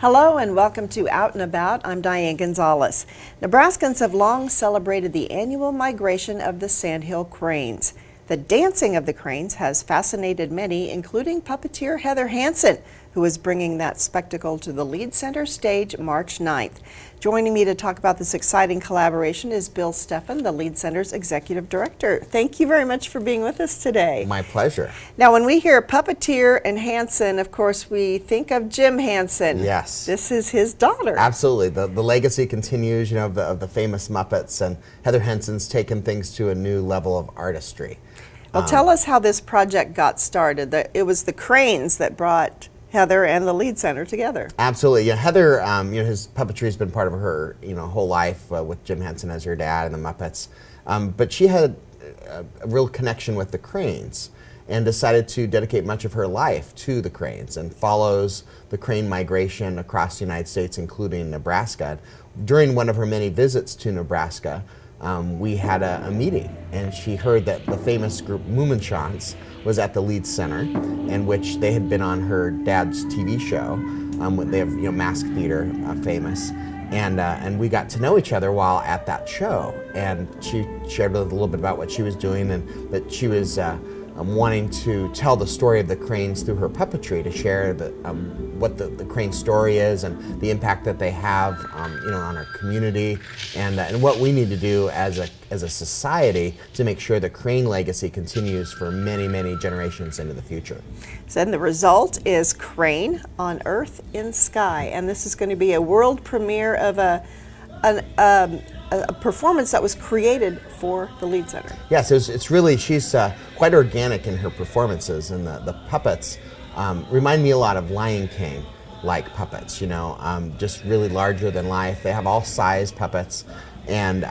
Hello and welcome to Out and About. I'm Diane Gonzalez. Nebraskans have long celebrated the annual migration of the sandhill cranes. The dancing of the cranes has fascinated many, including puppeteer Heather Hansen, who is bringing that spectacle to the Lied Center stage March 9th. Joining me to talk about this exciting collaboration is Bill Steffen, the Lied Center's Executive Director. Thank you very much for being with us today. My pleasure. Now, when we hear puppeteer and Hansen, of course, we think of Jim Hansen. Yes. This is his daughter. Absolutely. The legacy continues, of the famous Muppets, and Heather Hansen's taken things to a new level of artistry. Well, tell us how this project got started. It was the cranes that brought Heather and the Lied Center together. Absolutely. Yeah, Heather, his puppetry has been part of her, whole life with Jim Henson as her dad and the Muppets. But she had a real connection with the cranes and decided to dedicate much of her life to the cranes and follows the crane migration across the United States, including Nebraska. During one of her many visits to Nebraska, we had a meeting, and she heard that the famous group Mummenschanz was at the Lied Center, in which they had been on her dad's TV show. They have mask theater, famous, and we got to know each other while at that show. And she shared a little bit about what she was doing, and that she was wanting to tell the story of the cranes through her puppetry, to share what the crane story is and the impact that they have on our community, and what we need to do as a society to make sure the crane legacy continues for many, many generations into the future. So, and the result is Crane on Earth in Sky, and this is going to be a world premiere of a performance that was created for the Lied Center. Yes, it's really, she's quite organic in her performances, and the puppets remind me a lot of Lion King like puppets, just really larger than life. They have all size puppets, and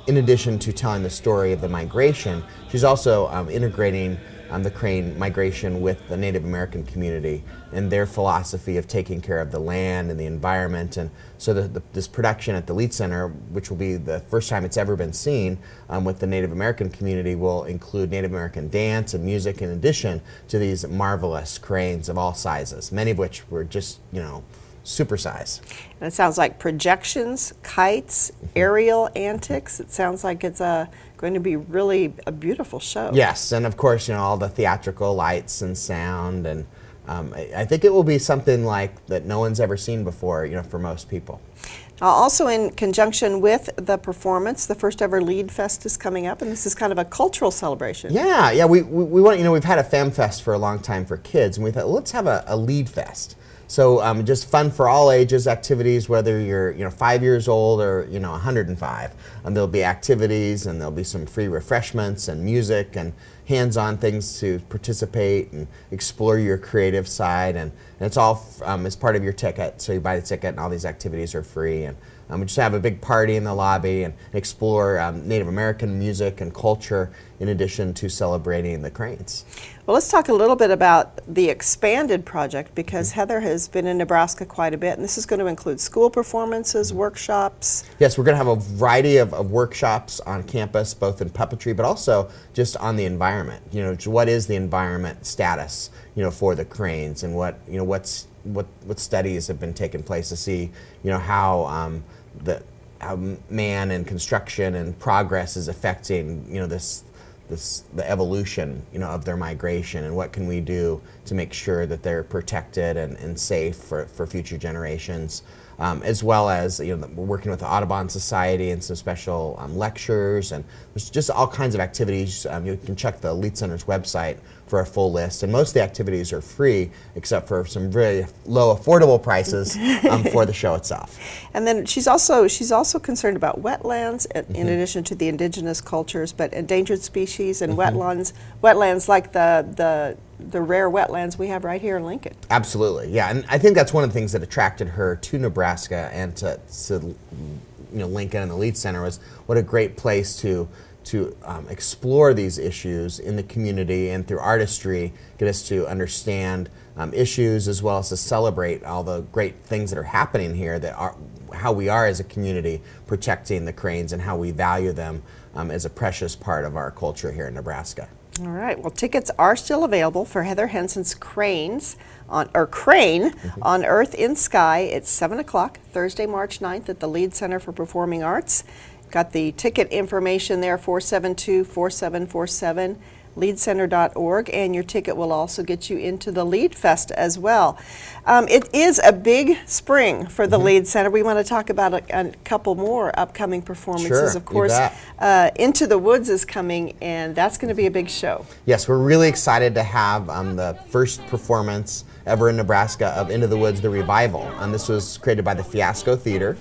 in addition to telling the story of the migration, she's also integrating the crane migration with the Native American community and their philosophy of taking care of the land and the environment. And so this production at the Lied Center, which will be the first time it's ever been seen with the Native American community, will include Native American dance and music in addition to these marvelous cranes of all sizes, many of which were just, super size. And it sounds like projections, kites, aerial antics. It sounds like it's going to be really a beautiful show. Yes, and of course, all the theatrical lights and sound, and I think it will be something like that no one's ever seen before, for most people. Also, in conjunction with the performance, the first ever Lied Fest is coming up, and this is kind of a cultural celebration. Yeah, we want, we've had a Fam Fest for a long time for kids, and we thought, let's have a Lied Fest. So just fun for all ages activities, whether you're 5 years old or 105. There'll be activities, and there'll be some free refreshments and music and hands-on things to participate and explore your creative side, and it's all as part of your ticket. So you buy the ticket, and all these activities are free, and we just have a big party in the lobby and explore Native American music and culture in addition to celebrating the cranes. Well, let's talk a little bit about the expanded project, because Heather has been in Nebraska quite a bit, and this is going to include school performances, workshops. Yes, we're going to have a variety of workshops on campus, both in puppetry, but also just on the environment. What is the environment status, for the cranes, and what studies have been taking place to see, how man and construction and progress is affecting, the evolution, of their migration, and what can we do to make sure that they're protected and safe for future generations, as well as, we're working with the Audubon Society and some special lectures, and there's just all kinds of activities. You can check the Lied Center's website for a full list, and most of the activities are free except for some very low affordable prices for the show itself. And then she's also concerned about wetlands in addition to the indigenous cultures, but endangered species and wetlands like the rare wetlands we have right here in Lincoln. Absolutely, yeah, and I think that's one of the things that attracted her to Nebraska and to Lincoln and the Lied Center, was what a great place to explore these issues in the community, and through artistry get us to understand issues, as well as to celebrate all the great things that are happening here, that are how we are as a community protecting the cranes and how we value them as a precious part of our culture here in Nebraska. All right. Well, tickets are still available for Heather Henson's Crane on Earth in Sky. It's 7 o'clock, Thursday, March 9th at the Lead Center for Performing Arts. Got the ticket information there, 472-4747, leadcenter.org, and your ticket will also get you into the Lead Fest as well. It is a big spring for the Lead Center. We want to talk about a couple more upcoming performances. Sure, of you course, Into the Woods is coming, and that's going to be a big show. Yes, we're really excited to have the first performance ever in Nebraska of Into the Woods, the revival. This was created by the Fiasco Theater,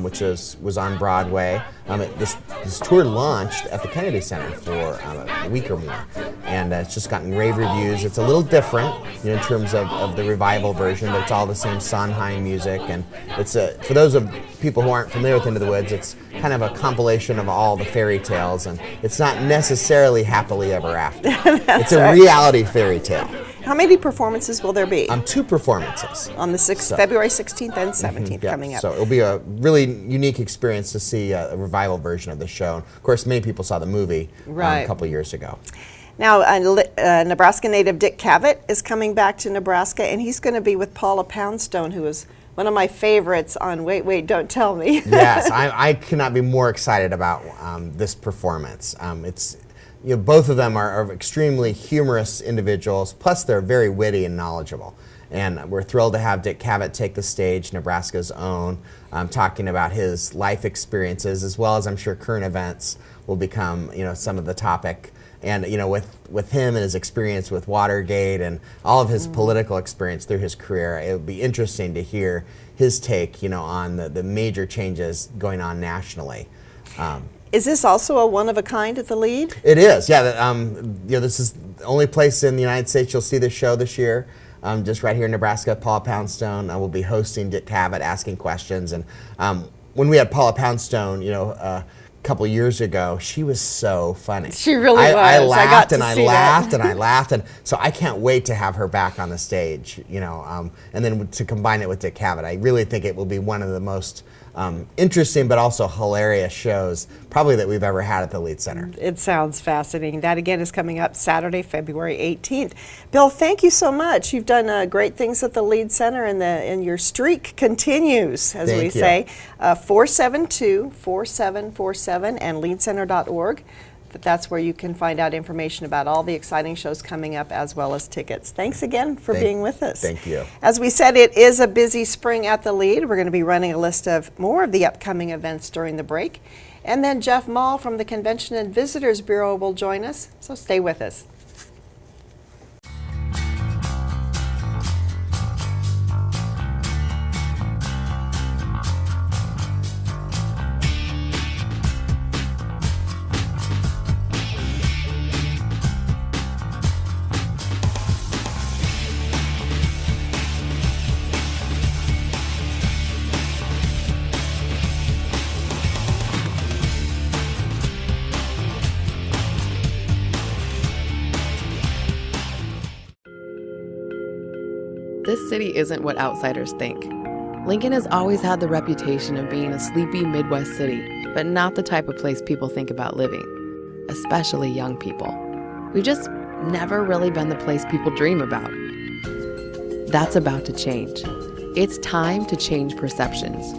which was on Broadway. This tour launched at the Kennedy Center for a week or more, and it's just gotten rave reviews. It's a little different, in terms of the revival version, but it's all the same Sondheim music, and it's for those of people who aren't familiar with Into the Woods, it's kind of a compilation of all the fairy tales, and it's not necessarily happily ever after. It's a reality fairy tale. How many performances will there be? 2 performances. On the February 16th and 17th coming up. So it'll be a really unique experience to see a revival version of the show. Of course, many people saw the movie a couple years ago. Now, Nebraska native Dick Cavett is coming back to Nebraska, and he's going to be with Paula Poundstone, who is one of my favorites on Wait, Wait, Don't Tell Me. Yes, I cannot be more excited about this performance. It's both of them are extremely humorous individuals, plus they're very witty and knowledgeable. And we're thrilled to have Dick Cavett take the stage, Nebraska's own, talking about his life experiences, as well as I'm sure current events will become some of the topic. And with him and his experience with Watergate and all of his political experience through his career, it would be interesting to hear his take on the major changes going on nationally. Is this also a one-of-a-kind at the Lead? It is, yeah. This is the only place in the United States you'll see this show this year. Just right here in Nebraska, Paula Poundstone will be hosting Dick Cavett, asking questions. And when we had Paula Poundstone, a couple years ago, she was so funny. She really was. I laughed and I laughed that. and I laughed, and so I can't wait to have her back on the stage. And then to combine it with Dick Cavett, I really think it will be one of the most interesting but also hilarious shows probably that we've ever had at the Lead Center. It sounds fascinating. That again is coming up Saturday, February 18th. Bill, thank you so much. You've done great things at the Lead Center, and your streak continues, as we say. 472-4747 and leadcenter.org. That's where you can find out information about all the exciting shows coming up, as well as tickets. Thanks again for being with us. Thank you. As we said, it is a busy spring at the Lead. We're going to be running a list of more of the upcoming events during the break. And then Jeff Mall from the Convention and Visitors Bureau will join us, so stay with us. This city isn't what outsiders think. Lincoln has always had the reputation of being a sleepy Midwest city, but not the type of place people think about living, especially young people. We've just never really been the place people dream about. That's about to change. It's time to change perceptions.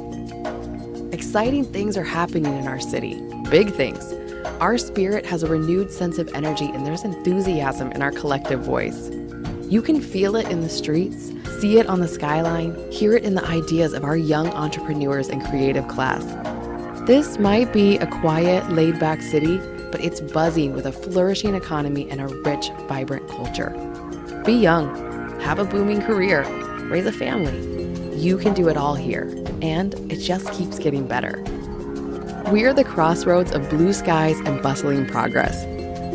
Exciting things are happening in our city, big things. Our spirit has a renewed sense of energy, and there's enthusiasm in our collective voice. You can feel it in the streets, see it on the skyline, hear it in the ideas of our young entrepreneurs and creative class. This might be a quiet, laid-back city, but it's buzzing with a flourishing economy and a rich, vibrant culture. Be young, have a booming career, raise a family. You can do it all here, and it just keeps getting better. We're the crossroads of blue skies and bustling progress,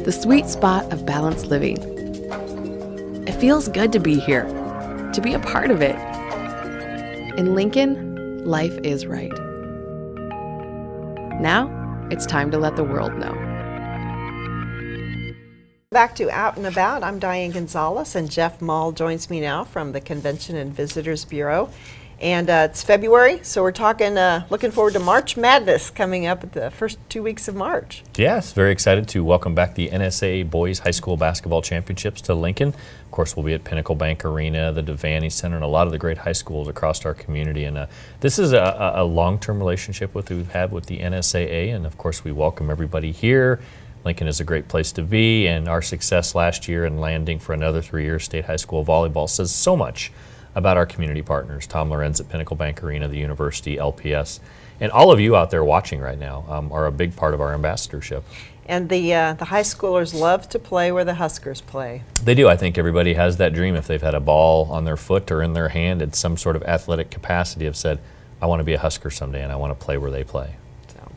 the sweet spot of balanced living. It feels good to be here, to be a part of it. In Lincoln, life is right. Now, it's time to let the world know. Back to Out and About. I'm Diane Gonzalez, and Jeff Mall joins me now from the Convention and Visitors Bureau. And it's February, so we're talking, looking forward to March Madness coming up at the first 2 weeks of March. Yes, very excited to welcome back the NSAA Boys High School Basketball Championships to Lincoln. Of course, we'll be at Pinnacle Bank Arena, the Devaney Center, and a lot of the great high schools across our community. And this is a long-term relationship we've had with the NSAA, and of course, we welcome everybody here. Lincoln is a great place to be, and our success last year in landing for another 3 years state high school volleyball says so much about our community partners, Tom Lorenz at Pinnacle Bank Arena, the university, LPS, and all of you out there watching right now are a big part of our ambassadorship. And the high schoolers love to play where the Huskers play. They do. I think everybody has that dream if they've had a ball on their foot or in their hand in some sort of athletic capacity have said, I want to be a Husker someday and I want to play where they play.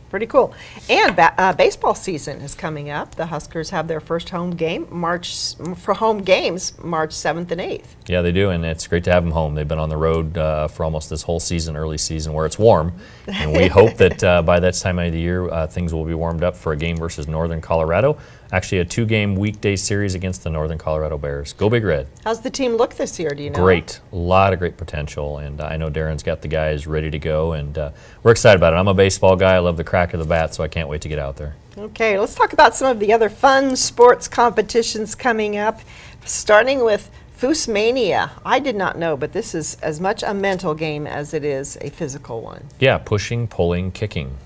Pretty cool. And baseball season is coming up. The Huskers have their first home game March 7th and 8th. Yeah, they do, and it's great to have them home. They've been on the road for almost this whole season, early season, where it's warm. And we hope that by that time of the year, things will be warmed up for a game versus Northern Colorado. Actually, a 2-game weekday series against the Northern Colorado Bears. Go Big Red. How's the team look this year, do you know? Great. A lot of great potential, and I know Darren's got the guys ready to go, and we're excited about it. I'm a baseball guy. I love the crack of the bat, so I can't wait to get out there. Okay, let's talk about some of the other fun sports competitions coming up, starting with Foosmania. I did not know, but this is as much a mental game as it is a physical one. Yeah, pushing, pulling, kicking.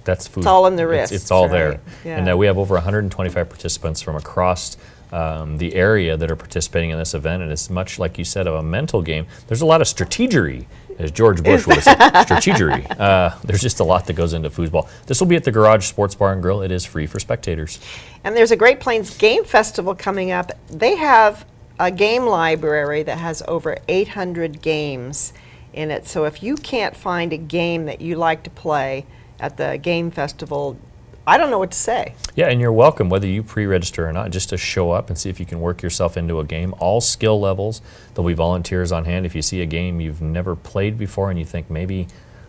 That's food. It's all in the wrists. It's all right? there. Yeah. And we have over 125 participants from across the area that are participating in this event. And it's much like you said of a mental game. There's a lot of strategery, as George Bush would have said. Strategery. There's just a lot that goes into foosball. This will be at the Garage Sports Bar and Grill. It is free for spectators. And there's a Great Plains Game Festival coming up. They have a game library that has over 800 games in it. So if you can't find a game that you like to play at the game festival, I don't know what to say. Yeah, and you're welcome, whether you pre-register or not, just to show up and see if you can work yourself into a game. All skill levels. There'll be volunteers on hand. If you see a game you've never played before and you think maybe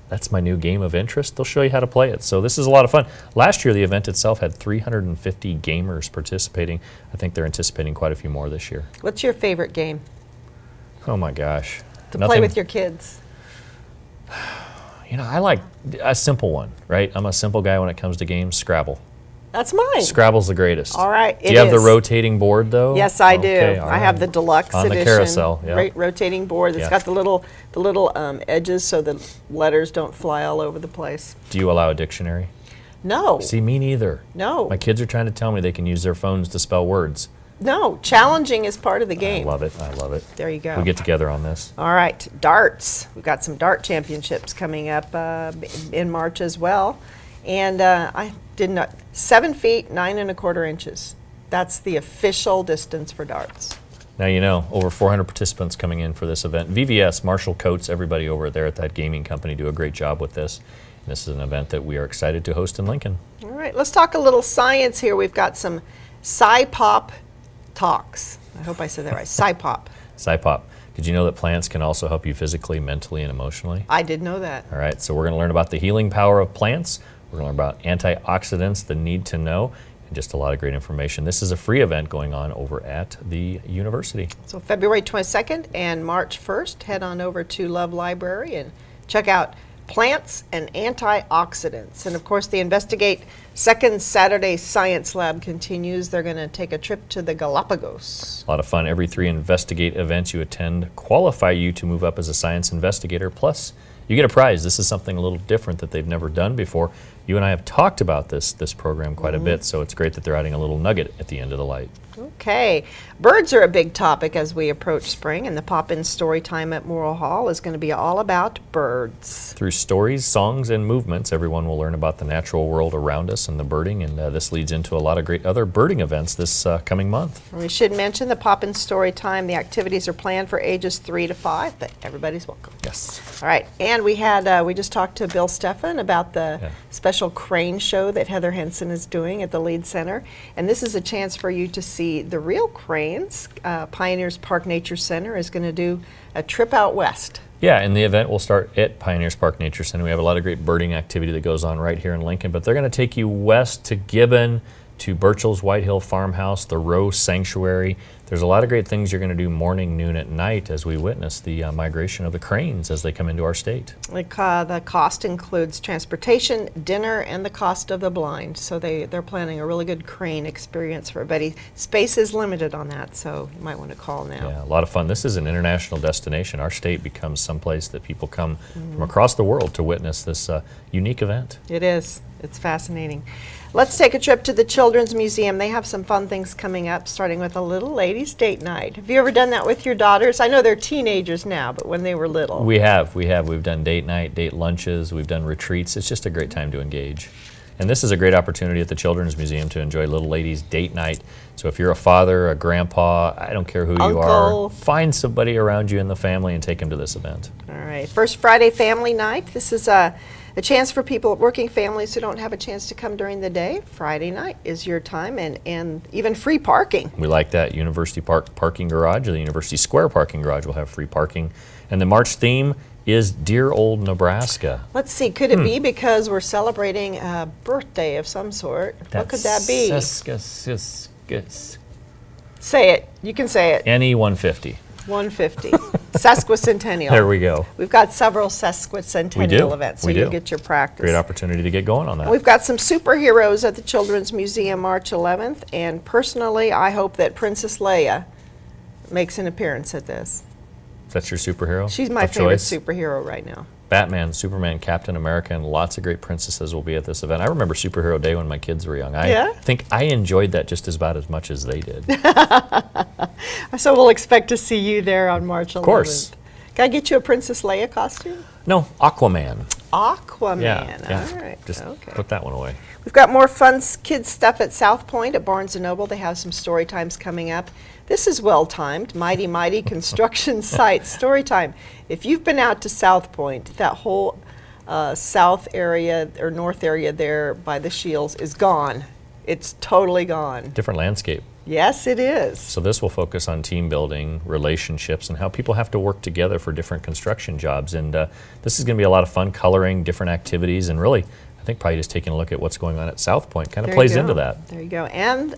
that's my new game of interest, they'll show you how to play it. So this is a lot of fun. Last year, the event itself had 350 gamers participating. I think they're anticipating quite a few more this year. What's your favorite game Oh my gosh. to play with your kids? You know, I like a simple one, right? I'm a simple guy when it comes to games. Scrabble. That's mine. Scrabble's the greatest. All right, Do you have the rotating board, though? Yes, I do. Okay, all I have right. the deluxe On edition. the carousel, yeah. Rotating board that's Yeah. got the little edges so the letters don't fly all over the place. Do you allow a dictionary? No. See, me neither. No. My kids are trying to tell me they can use their phones to spell words. No. Challenging is part of the game. I love it. I love it. There you go. We'll get together on this. All right, darts. We've got some dart championships coming up in March as well. And I did not, 7 feet, 9 1/4 inches. That's the official distance for darts. Now, you know, over 400 participants coming in for this event. VVS, Marshall Coates, everybody over there at that gaming company do a great job with this. And this is an event that we are excited to host in Lincoln. All right, let's talk a little science here. We've got some SciPop talks. I hope I said that right. SciPop. SciPop. Did you know that plants can also help you physically, mentally, and emotionally? I did know that. All right, so we're going to learn about the healing power of plants. We're going to learn about antioxidants, the need to know, and just a lot of great information. This is a free event going on over at the university. So February 22nd and March 1st, head on over to Love Library and check out plants and antioxidants. And of course, the Investigate Second Saturday Science Lab continues. They're going to take a trip to the Galapagos. A lot of fun. Every 3 Investigate events you attend qualify you to move up as a science investigator. Plus, you get a prize. This is something a little different that they've never done before. You and I have talked about this program quite a bit, so it's great that they're adding a little nugget at the end of the light. Okay, birds are a big topic as we approach spring, and the pop-in story time at Morrill Hall is going to be all about birds. Through stories, songs, and movements, everyone will learn about the natural world around us and the birding, and this leads into a lot of great other birding events this coming month. And we should mention the pop-in story time. The activities are planned for ages 3 to 5, but everybody's welcome. Yes. All right, and we had we just talked to Bill Steffen about the special crane show that Heather Henson is doing at the Lead Center, and this is a chance for you to see the real cranes. Pioneers Park Nature Center is going to do a trip out west. Yeah, and the event will start at Pioneers Park Nature Center. We have a lot of great birding activity that goes on right here in Lincoln, but they're going to take you west to Gibbon, to Burchell's White Hill Farmhouse, the Rowe Sanctuary. there's a lot of great things you're going to do morning, noon, at night as we witness the migration of the cranes as they come into our state. The cost includes transportation, dinner, and the cost of the blind. So they're planning a really good crane experience for everybody. Space is limited on that, so you might want to call now. Yeah, a lot of fun. This is an international destination. Our state becomes someplace that people come from across the world to witness this unique event. It is. It's fascinating. Let's take a trip to the Children's Museum. They have some fun things coming up, starting with a little ladies' date night. Have you ever done that with your daughters? I know they're teenagers now, but when they were little. We have. We've done date night, date lunches. We've done retreats. It's just a great time to engage. And this is a great opportunity at the Children's Museum to enjoy little ladies' date night. So if you're a father, a grandpa, I don't care who you are, Uncle. find somebody around you in the family and take them to this event. All right. First Friday Family Night. This is a chance for people, working families who don't have a chance to come during the day. Friday night is your time, and even free parking. We like that. University Park parking garage, or the University Square parking garage will have free parking. And the March theme is Dear Old Nebraska. Let's see, could it be because we're celebrating a birthday of some sort? What could that be? Say it. You can say it. NE 150. 150. Sesquicentennial. There we go. We've got several sesquicentennial events, so We you do. get your practice. Great opportunity to get going on that. We've got some superheroes at the Children's Museum March 11th, and personally, I hope that Princess Leia makes an appearance at this. That's your superhero? She's my of favorite choice? superhero right now. Batman, Superman, Captain America, and lots of great princesses will be at this event. I remember Superhero Day when my kids were young. Yeah? I think I enjoyed that just about as much as they did. So we'll expect to see you there on March 11th. Of course. Can I get you a Princess Leia costume? No, Aquaman. Aquaman. Yeah. All right. Just okay. put that one away. We've got more fun kids stuff at South Point at Barnes & Noble. They have some story times coming up. This is well-timed. Mighty, mighty construction site story time. If you've been out to South Point, that whole south area or north area there by the Shields is gone. It's totally gone. Different landscape. Yes, it is. So this will focus on team building, relationships, and how people have to work together for different construction jobs. And this is going to be a lot of fun, coloring, different activities, and really, I think probably just taking a look at what's going on at South Point kind of There you plays go. into that. There you go. And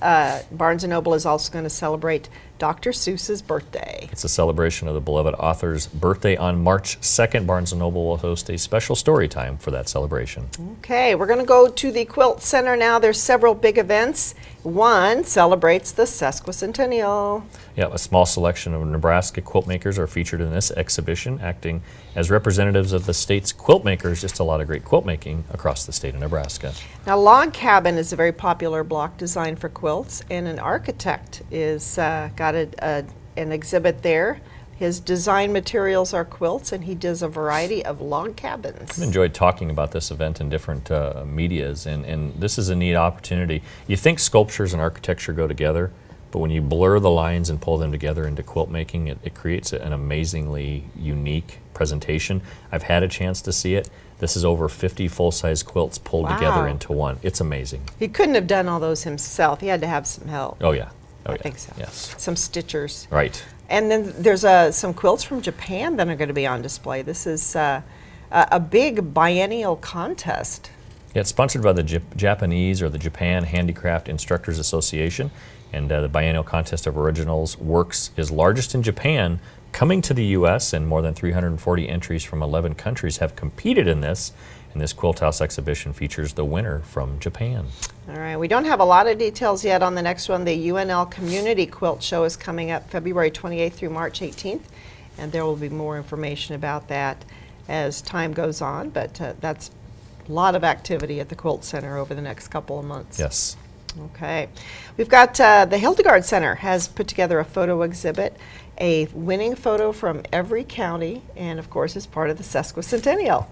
Barnes & Noble is also going to celebrate Dr. Seuss's birthday. It's a celebration of the beloved author's birthday on March 2nd. Barnes & Noble will host a special story time for that celebration. Okay, we're going to go to the Quilt Center now. There's several big events. One celebrates the sesquicentennial. Yeah, a small selection of Nebraska quilt makers are featured in this exhibition, acting as representatives of the state's quilt makers. Just a lot of great quilt making across the state of Nebraska. Now, log cabin is a very popular block design for quilts, and an architect is got an exhibit there. His design materials are quilts, and he does a variety of log cabins. I've enjoyed talking about this event in different medias, and this is a neat opportunity. You think sculptures and architecture go together, but when you blur the lines and pull them together into quilt making, it creates an amazingly unique presentation. I've had a chance to see it. This is over 50 full-size quilts pulled together Wow. into one. It's amazing. He couldn't have done all those himself. He had to have some help. Oh yeah. Oh, I yeah. think so. Yes. Some stitchers. Right. And then there's some quilts from Japan that are going to be on display. This is a big biennial contest. Yeah, it's sponsored by the Japanese or the Japan Handicraft Instructors Association, and the Biennial Contest of Originals Works is largest in Japan, coming to the U.S., and more than 340 entries from 11 countries have competed in this. And this Quilt House exhibition features the winner from Japan. All right, we don't have a lot of details yet on the next one. The UNL Community Quilt Show is coming up February 28th through March 18th, and there will be more information about that as time goes on, but that's a lot of activity at the Quilt Center over the next couple of months. Yes. Okay. We've got the Hildegard Center has put together a photo exhibit, a winning photo from every county, and of course, it's part of the sesquicentennial.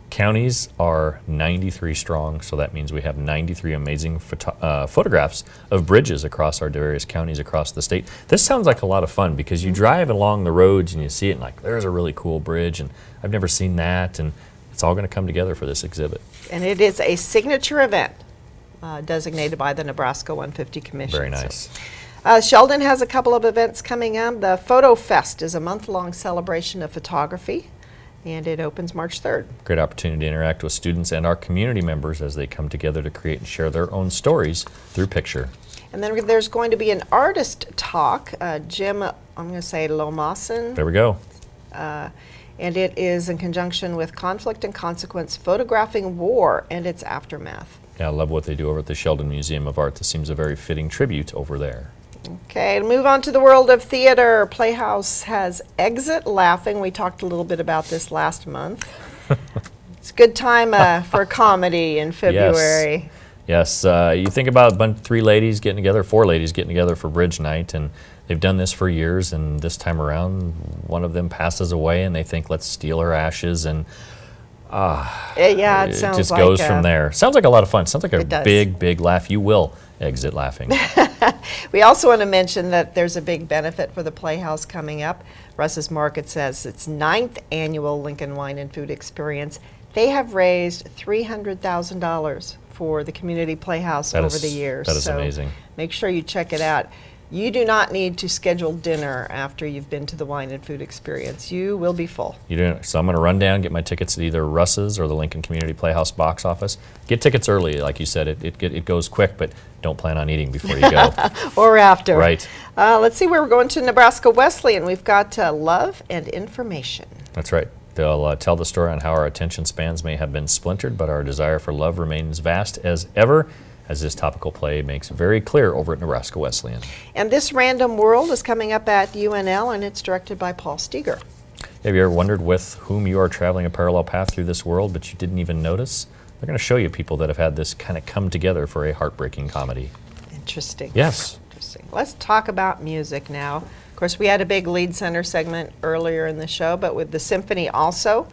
Counties are 93 strong, so that means we have 93 amazing photographs of bridges across our various counties across the state. This sounds like a lot of fun because you drive along the roads and you see it and like, there's a really cool bridge and I've never seen that, and it's all going to come together for this exhibit. And it is a signature event designated by the Nebraska 150 Commission. Very nice. Sheldon has a couple of events coming up. The Photo Fest is a month-long celebration of photography. and it opens March 3rd. Great opportunity to interact with students and our community members as they come together to create and share their own stories through picture. And then there's going to be an artist talk, Jim, I'm going to say Lomassen. There we go. And it is in conjunction with Conflict and Consequence, Photographing War and Its Aftermath. Yeah, I love what they do over at the Sheldon Museum of Art. This seems a very fitting tribute over there. Okay, to move on to the world of theater, Playhouse has Exit Laughing. We talked a little bit about this last month. It's a good time for comedy in February. Yes, you think about 4 ladies getting together for Bridge Night, and they've done this for years, and this time around, one of them passes away, and they think, let's steal her ashes, and it sounds just like goes from there. Sounds like a lot of fun. Sounds like a It does. big laugh. You will exit laughing. We also want to mention that there's a big benefit for the Playhouse coming up. Russ's Market says its 9th annual Lincoln Wine and Food Experience. They have raised $300,000 for the community playhouse over the years. That is amazing. Make sure you check it out. You do not need to schedule dinner after you've been to the Wine and Food Experience. You will be full. You do. So I'm going to run down, get my tickets at either Russ's or the Lincoln Community Playhouse box office. Get tickets early, like you said. It goes quick, but don't plan on eating before you go. Or after. Right. Let's see where we're going to Nebraska Wesleyan. We've got Love and Information. That's right. They'll tell the story on how our attention spans may have been splintered, but our desire for love remains vast as ever, as this topical play makes very clear over at Nebraska Wesleyan. And This Random World is coming up at UNL, and it's directed by Paul Steger. Have you ever wondered with whom you are traveling a parallel path through this world, but you didn't even notice? They're going to show you people that have had this kind of come together for a heartbreaking comedy. Interesting. Yes. Interesting. Let's talk about music now. Of course, we had a big Lead Center segment earlier in the show, but with the Symphony also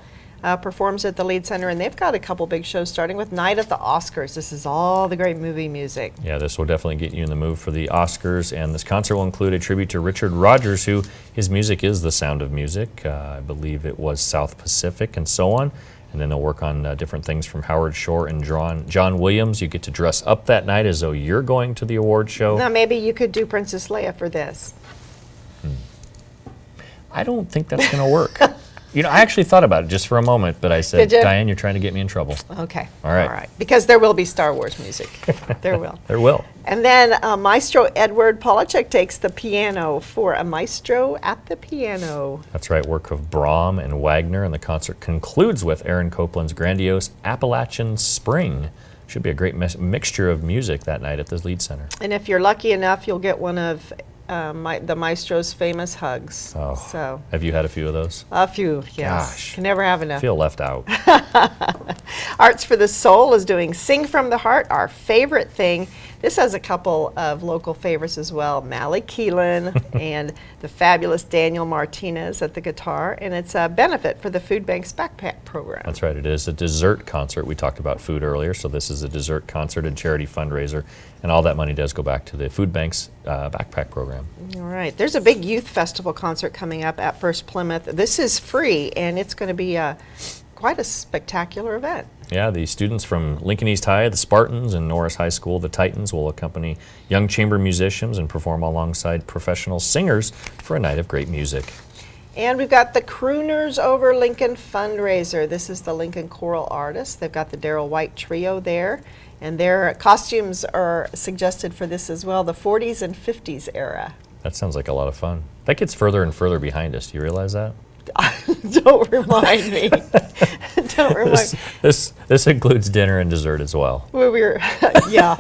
performs at the Lead Center, and they've got a couple big shows starting with Night at the Oscars. This is all the great movie music. Yeah, this will definitely get you in the mood for the Oscars, and this concert will include a tribute to Richard Rodgers, who his music is the sound of music. I believe it was South Pacific and so on. And then they'll work on different things from Howard Shore and John Williams. You get to dress up that night as though you're going to the award show. Now, maybe you could do Princess Leia for this. I don't think that's going to work. I actually thought about it just for a moment, but I said, Did you? Diane, you're trying to get me in trouble. Okay. All right. Because there will be Star Wars music. There will. There will. And then Maestro Edward Polachek takes the piano for A Maestro at the Piano. That's right, work of Brahms and Wagner, and the concert concludes with Aaron Copland's grandiose Appalachian Spring. Should be a great mixture of music that night at the Lead Center. And if you're lucky enough, you'll get one of the Maestro's famous hugs. Oh, So have you had a few of those? a few, yes. Gosh. Can never have enough. Feel left out. Arts for the Soul is doing Sing from the Heart, Our Favorite Thing. This has a couple of local favorites as well, Mally Keelan and the fabulous Daniel Martinez at the guitar, and it's a benefit for the Food Bank's backpack program. That's right, it is a dessert concert. We talked about food earlier, so this is a dessert concert and charity fundraiser, and all that money does go back to the Food Bank's backpack program. All right, there's a big youth festival concert coming up at First Plymouth. This is free, and it's going to be quite a spectacular event. Yeah, the students from Lincoln East High, the Spartans, and Norris High School, the Titans, will accompany young chamber musicians and perform alongside professional singers for a night of great music. And we've got the Crooners Over Lincoln fundraiser. This is the Lincoln Choral Artists. They've got the Darrell White Trio there, and their costumes are suggested for this as well, the 40s and 50s era. That sounds like a lot of fun. That gets further and further behind us. Do you realize that? Don't remind me. Don't remind me. This includes dinner and dessert as well. Yeah.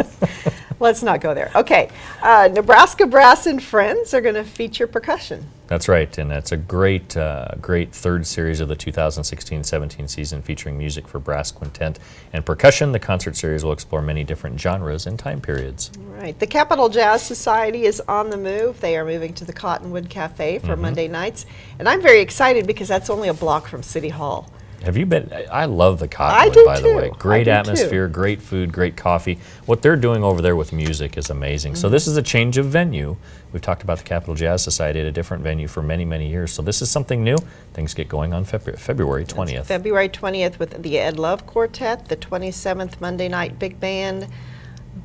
Let's not go there. Okay. Nebraska Brass and Friends are going to feature percussion. That's right, and that's a great third series of the 2016-17 season featuring music for brass quintet and percussion. The concert series will explore many different genres and time periods. All right. The Capital Jazz Society is on the move. They are moving to the Cottonwood Cafe for Monday nights, and I'm very excited because that's only a block from City Hall. Have you been? I love the Cottonwood, I do by the too. way. Great I do atmosphere, great food, great coffee. What they're doing over there with music is amazing. So this is a change of venue. We've talked about the Capital Jazz Society at a different venue for many, many years. So this is something new. Things get going on February 20th. February 20th with the Ed Love Quartet, the 27th Monday Night Big Band,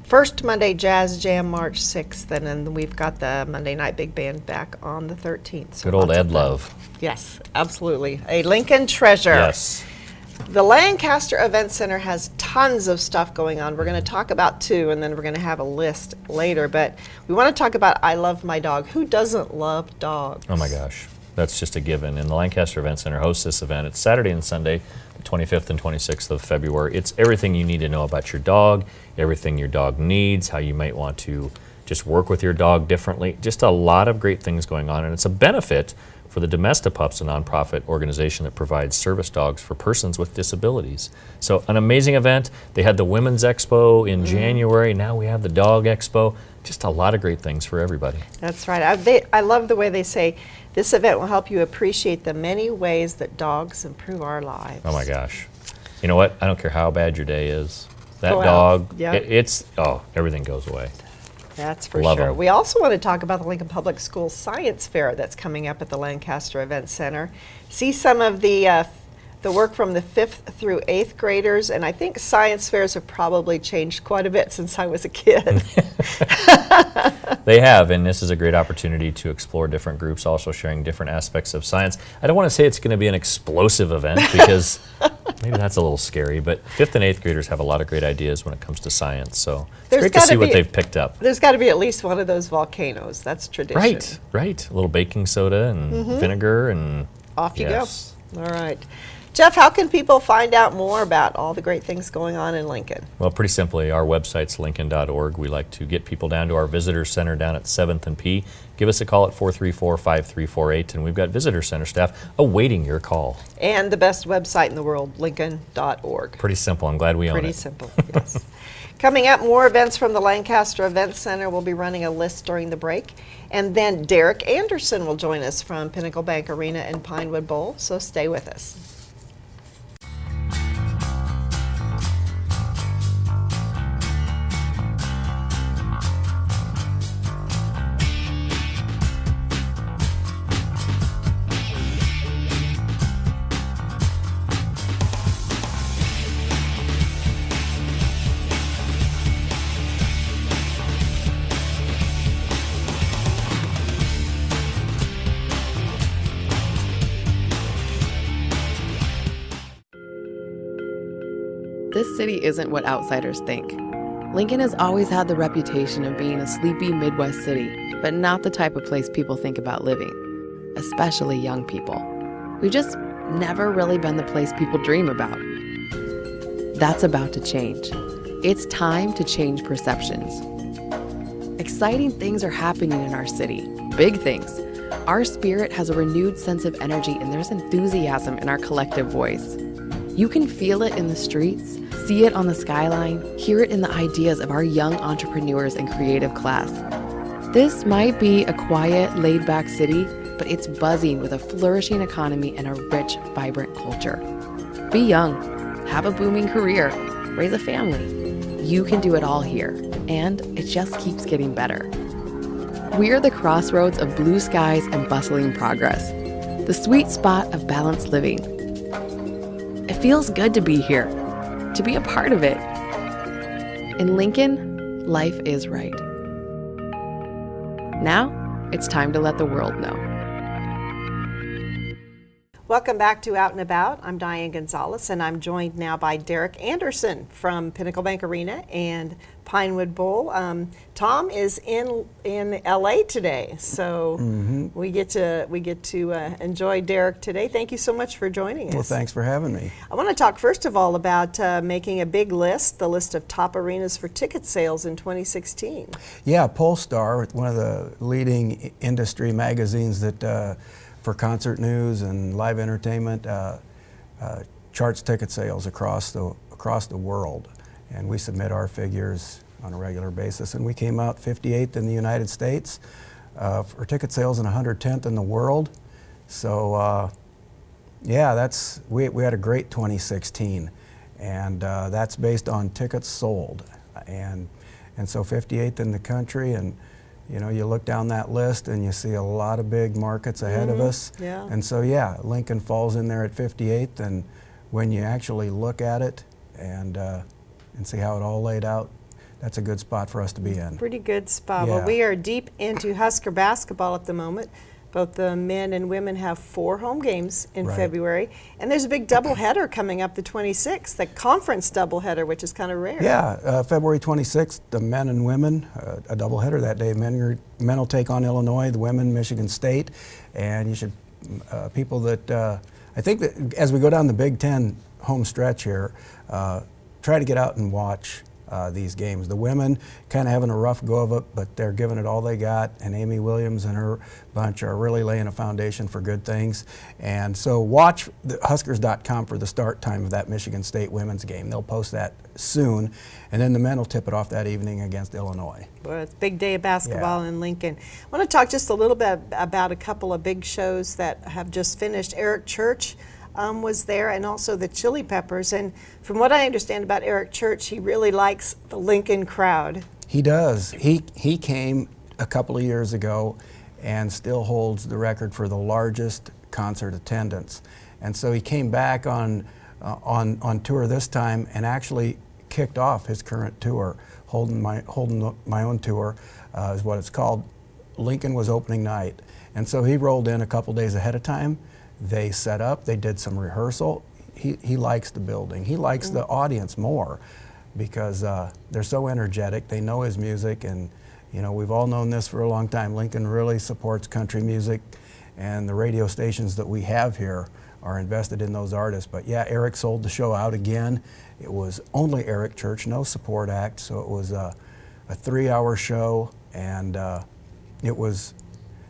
First Monday Jazz Jam, March 6th, and then we've got the Monday Night Big Band back on the 13th. So Good old lots of Ed fun. Love. Yes, absolutely. A Lincoln treasure. Yes. The Lancaster Event Center has tons of stuff going on. We're going to talk about two, and then we're going to have a list later. But we want to talk about I Love My Dog. Who doesn't love dogs? Oh my gosh, that's just a given. And the Lancaster Event Center hosts this event. It's Saturday and Sunday, the 25th and 26th of February. It's everything you need to know about your dog, everything your dog needs, how you might want to just work with your dog differently. Just a lot of great things going on, and it's a benefit for the Domestipups, a nonprofit organization that provides service dogs for persons with disabilities. So an amazing event. They had the Women's Expo in January. Now we have the Dog Expo. Just a lot of great things for everybody. That's right. I love the way they say this event will help you appreciate the many ways that dogs improve our lives. Oh my gosh. You know what? I don't care how bad your day is. That Go out. dog, Yep. everything goes away. That's for Love sure. 'em. We also want to talk about the Lincoln Public Schools Science Fair that's coming up at the Lancaster Event Center. See some of the work from the 5th through 8th graders, and I think science fairs have probably changed quite a bit since I was a kid. They have, and this is a great opportunity to explore different groups, also sharing different aspects of science. I don't want to say it's going to be an explosive event because maybe that's a little scary, but 5th and 8th graders have a lot of great ideas when it comes to science. So it's There's great to gotta see what be- they've picked up. There's got to be at least one of those volcanoes. That's tradition. Right, right. A little baking soda and vinegar and Off you yes. go. All right. Jeff, how can people find out more about all the great things going on in Lincoln? Well, pretty simply, our website's lincoln.org. We like to get people down to our visitor center down at 7th and P. Give us a call at 434-5348, and we've got visitor center staff awaiting your call. And the best website in the world, lincoln.org. Pretty simple. I'm glad we own Pretty it. simple, yes. Coming up, more events from the Lancaster Event Center. We'll be running a list during the break. And then Derek Anderson will join us from Pinnacle Bank Arena in Pinewood Bowl, so stay with us. This city isn't what outsiders think. Lincoln has always had the reputation of being a sleepy Midwest city, but not the type of place people think about living, especially young people. We've just never really been the place people dream about. That's about to change. It's time to change perceptions. Exciting things are happening in our city, big things. Our spirit has a renewed sense of energy, and there's enthusiasm in our collective voice. You can feel it in the streets, see it on the skyline, hear it in the ideas of our young entrepreneurs and creative class. This might be a quiet, laid-back city, but it's buzzing with a flourishing economy and a rich, vibrant culture. Be young, have a booming career, raise a family. You can do it all here, and it just keeps getting better. We're the crossroads of blue skies and bustling progress, the sweet spot of balanced living. It feels good to be here, to be a part of it. In Lincoln, life is right. Now, it's time to let the world know. Welcome back to Out and About. I'm Diane Gonzalez, and I'm joined now by Derek Anderson from Pinnacle Bank Arena and Pinewood Bowl. Tom is in LA today, so we get to enjoy Derek today. Thank you so much for joining us. Well, thanks for having me. I want to talk first of all about making a big list, the list of top arenas for ticket sales in 2016. Yeah, Polestar, one of the leading industry magazines that for concert news and live entertainment, charts ticket sales across the world, and we submit our figures on a regular basis. And we came out 58th in the United States for ticket sales and 110th in the world. So yeah, we had a great 2016, and that's based on tickets sold, and so 58th in the country. And you know, you look down that list and you see a lot of big markets ahead of us. Yeah. And so, yeah, Lincoln falls in there at 58th. And when you actually look at it and see how it all laid out, that's a good spot for us to be in. Pretty good spot. Yeah. Well, we are deep into Husker basketball at the moment. Both the men and women have 4 home games in Right. February. And there's a big doubleheader coming up the 26th, the conference doubleheader, which is kind of rare. Yeah, February 26th, the men and women, a doubleheader that day. Men will take on Illinois, the women Michigan State, and you should people that I think that as we go down the Big Ten home stretch here, try to get out and watch these games. The women kind of having a rough go of it, but they're giving it all they got, and Amy Williams and her bunch are really laying a foundation for good things. And so watch the Huskers.com for the start time of that Michigan State women's game. They'll post that soon, and then the men will tip it off that evening against Illinois. Well, it's a big day of basketball Yeah. in Lincoln. I want to talk just a little bit about a couple of big shows that have just finished. Eric Church was there, and also the Chili Peppers. And from what I understand about Eric Church, he really likes the Lincoln crowd. He does. He came a couple of years ago and still holds the record for the largest concert attendance. And so he came back on tour this time and actually kicked off his current tour, holding my own tour is what it's called. Lincoln was opening night, and so he rolled in a couple days ahead of time. They set up, they did some rehearsal. He likes the building. He likes the audience more because they're so energetic. They know his music, and you know, we've all known this for a long time. Lincoln really supports country music, and the radio stations that we have here are invested in those artists. But yeah, Eric sold the show out again. It was only Eric Church, no support act, so it was a 3-hour show, and it was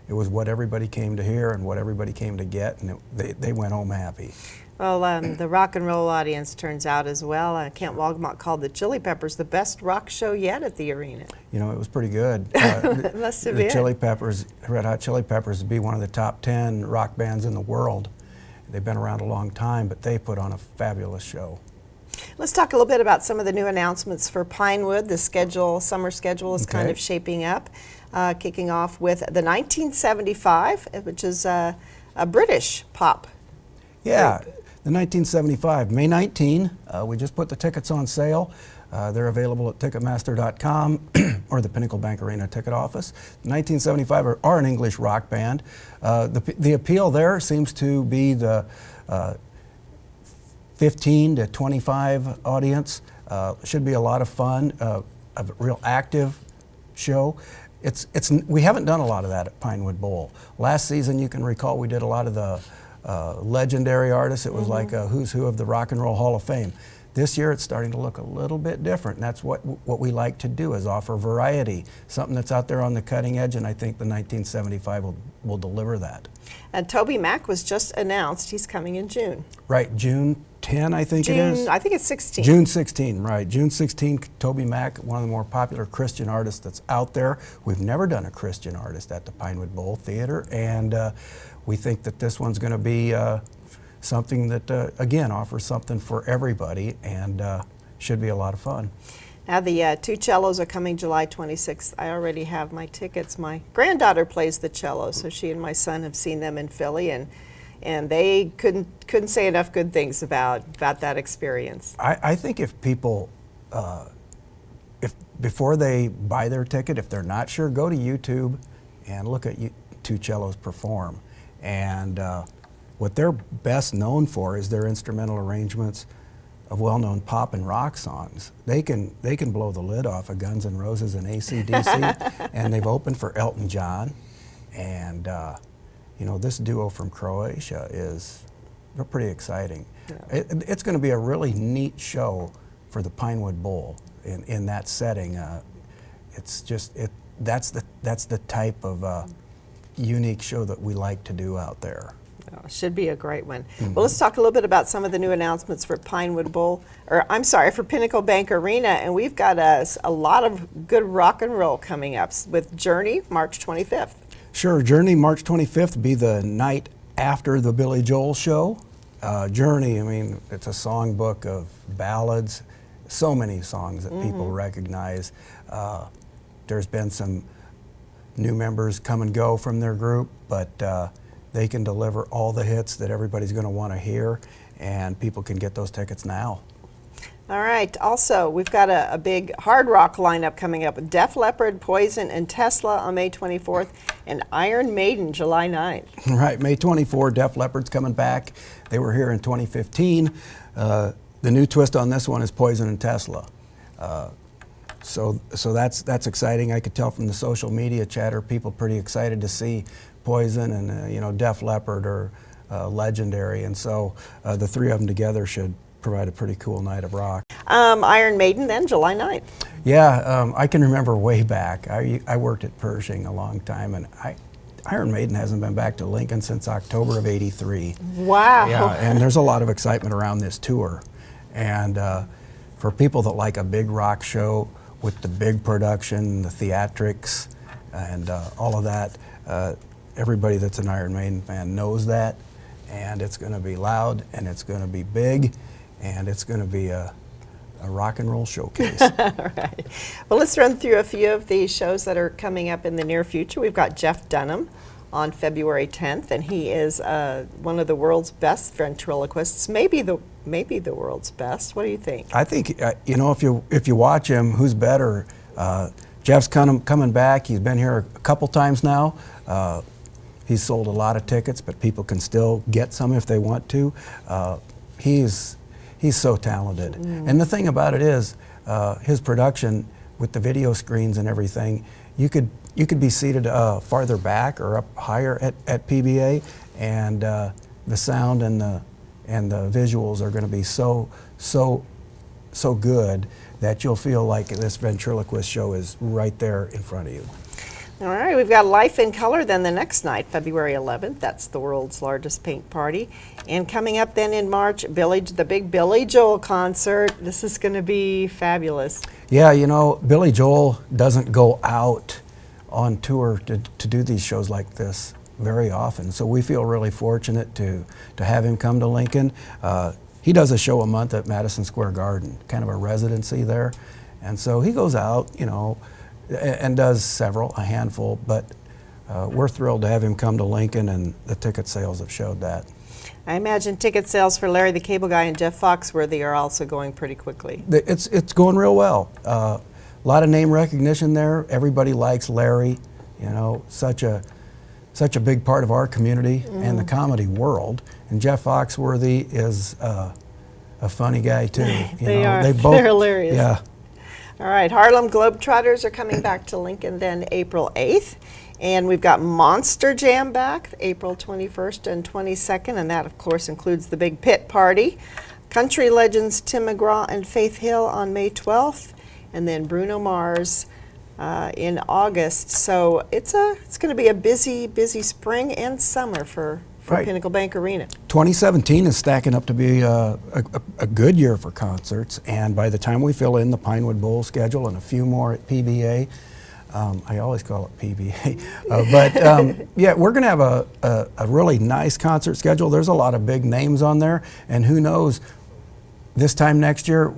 what everybody came to hear and what everybody came to get, and they went home happy. Well, the rock and roll audience turns out as well. Kent Walgamot called the Chili Peppers the best rock show yet at the arena. You know, it was pretty good. It must have the been. Chili Peppers, Red Hot Chili Peppers, would be one of the top 10 rock bands in the world. They've been around a long time, but they put on a fabulous show. Let's talk a little bit about some of the new announcements for Pinewood. The summer schedule is kind Okay. of shaping up, kicking off with the 1975, which is a British pop. Yeah, the 1975, May 19. We just put the tickets on sale. They're available at Ticketmaster.com or the Pinnacle Bank Arena ticket office. 1975 are an English rock band. The appeal there seems to be the 15 to 25 audience. Should be a lot of fun, a real active show. We haven't done a lot of that at Pinewood Bowl. Last season, you can recall, we did a lot of the legendary artists. It was like a who's who of the Rock and Roll Hall of Fame. This year, it's starting to look a little bit different, and that's what we like to do, is offer variety, something that's out there on the cutting edge, and I think the 1975 will deliver that. And Toby Mac was just announced. He's coming in June. Right, June 10, I think it is. I think it's 16. June 16, right. June 16, Toby Mac, one of the more popular Christian artists that's out there. We've never done a Christian artist at the Pinewood Bowl Theater, and we think that this one's going to be something that, again, offers something for everybody, and should be a lot of fun. Now the 2 cellos are coming July 26th. I already have my tickets. My granddaughter plays the cello, so she and my son have seen them in Philly, and they couldn't say enough good things about that experience. I think if people, if before they buy their ticket, if they're not sure, go to YouTube and look at 2 cellos perform. And what they're best known for is their instrumental arrangements of well-known pop and rock songs. They can blow the lid off of Guns N' Roses and AC/DC, and they've opened for Elton John. And you know, this duo from Croatia they're pretty exciting. Yeah. It's going to be a really neat show for the Pinewood Bowl in that setting. It's just that's the type of unique show that we like to do out there. Oh, should be a great one. Well, let's talk a little bit about some of the new announcements for Pinewood Bowl, for Pinnacle Bank Arena, and we've got a lot of good rock and roll coming up with Journey, March 25th. Sure, Journey, March 25th, be the night after the Billy Joel show. Journey, I mean, it's a songbook of ballads, so many songs that people recognize. There's been some new members come and go from their group, but they can deliver all the hits that everybody's going to want to hear, and people can get those tickets now. All right. Also, we've got a big hard rock lineup coming up with Def Leppard, Poison, and Tesla on May 24th, and Iron Maiden July 9th. Right, May 24, Def Leppard's coming back. They were here in 2015. The new twist on this one is Poison and Tesla. So that's exciting. I could tell from the social media chatter, people pretty excited to see Poison and Def Leppard are legendary, and so the three of them together should provide a pretty cool night of rock. Iron Maiden then July 9th. Yeah, I can remember way back. I worked at Pershing a long time, and Iron Maiden hasn't been back to Lincoln since October of '83. Wow. Yeah, and there's a lot of excitement around this tour. And for people that like a big rock show with the big production, the theatrics, and all of that, everybody that's an Iron Maiden fan knows that. And it's going to be loud, and it's going to be big, and it's going to be a rock and roll showcase. All right. Well, let's run through a few of the shows that are coming up in the near future. We've got Jeff Dunham on February 10th, and he is one of the world's best ventriloquists, maybe the world's best. What do you think? I think if you watch him, who's better? Jeff's coming back. He's been here a couple times now. He's sold a lot of tickets, but people can still get some if they want to. He's so talented. And the thing about it is, his production with the video screens and everything, you could be seated farther back or up higher at PBA, and the sound and the visuals are going to be so good that you'll feel like this ventriloquist show is right there in front of you. All right, we've got Life in Color then the next night, February 11th. That's the world's largest paint party. And coming up then in March, the big Billy Joel concert. This is going to be fabulous. Yeah, Billy Joel doesn't go out on tour to do these shows like this very often. So we feel really fortunate to have him come to Lincoln. He does a show a month at Madison Square Garden, kind of a residency there. And so he goes out, and does a handful, but we're thrilled to have him come to Lincoln, and the ticket sales have showed that. I imagine ticket sales for Larry the Cable Guy and Jeff Foxworthy are also going pretty quickly. It's going real well. A lot of name recognition there. Everybody likes Larry, such a big part of our community and the comedy world. And Jeff Foxworthy is a funny guy too. They're hilarious. Yeah. All right, Harlem Globetrotters are coming back to Lincoln then April 8th. And we've got Monster Jam back April 21st and 22nd, and that, of course, includes the big pit party. Country legends Tim McGraw and Faith Hill on May 12th, and then Bruno Mars in August. So it's going to be a busy spring and summer for Right. Pinnacle Bank Arena. 2017 is stacking up to be a good year for concerts, and by the time we fill in the Pinewood Bowl schedule and a few more at PBA, I always call it PBA, yeah, we're going to have a really nice concert schedule. There's a lot of big names on there, and who knows, this time next year,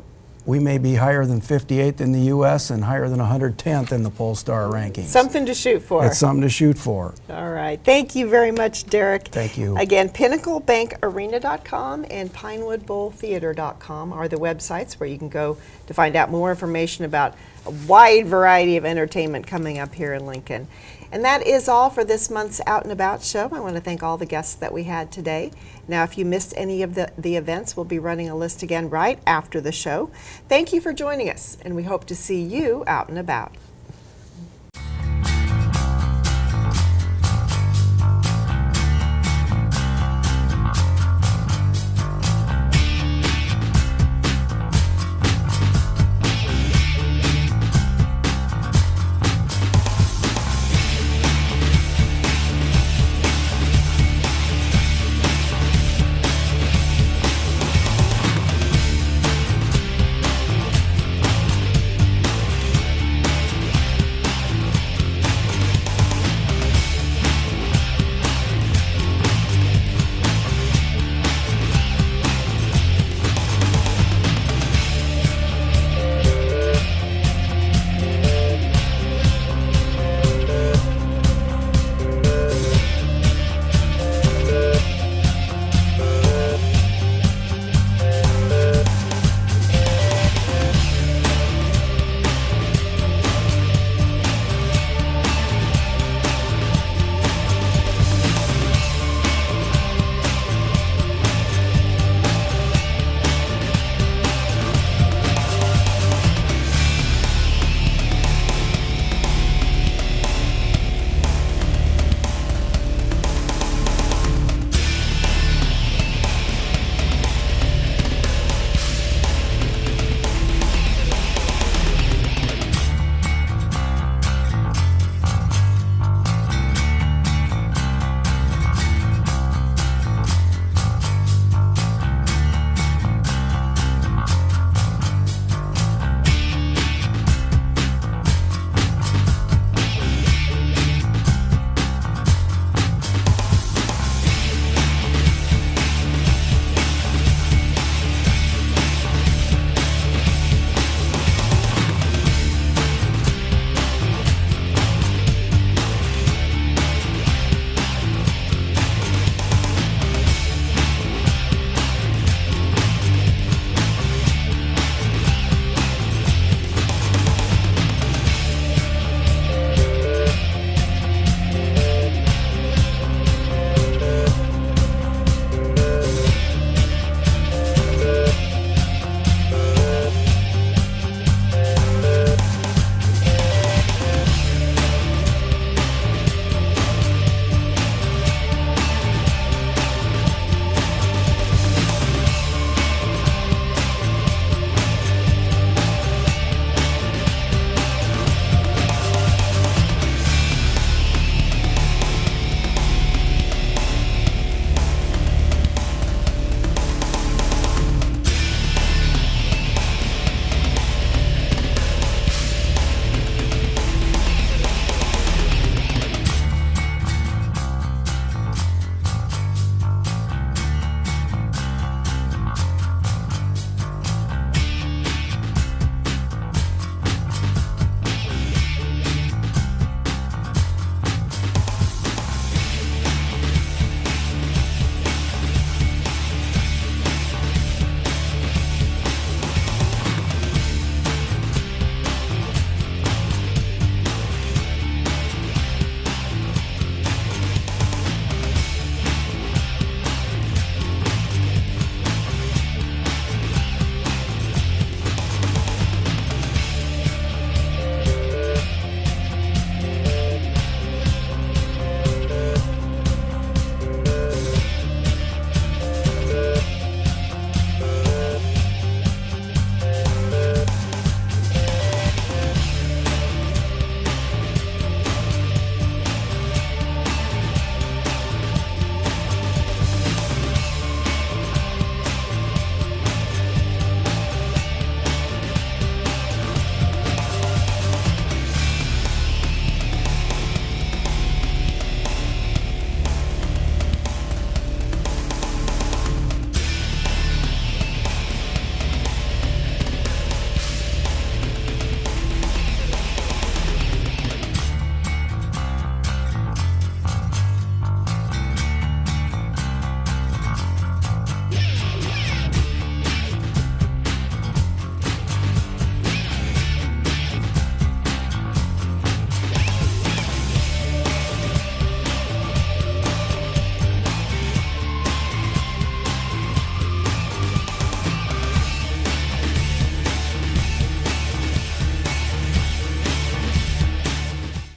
we may be higher than 58th in the U.S. and higher than 110th in the Pollstar rankings. Something to shoot for. It's something to shoot for. All right. Thank you very much, Derek. Thank you. Again, PinnacleBankArena.com and PinewoodBowlTheater.com are the websites where you can go to find out more information about a wide variety of entertainment coming up here in Lincoln. And that is all for this month's Out and About show. I want to thank all the guests that we had today. Now, if you missed any of the events, we'll be running a list again right after the show. Thank you for joining us, and we hope to see you out and about.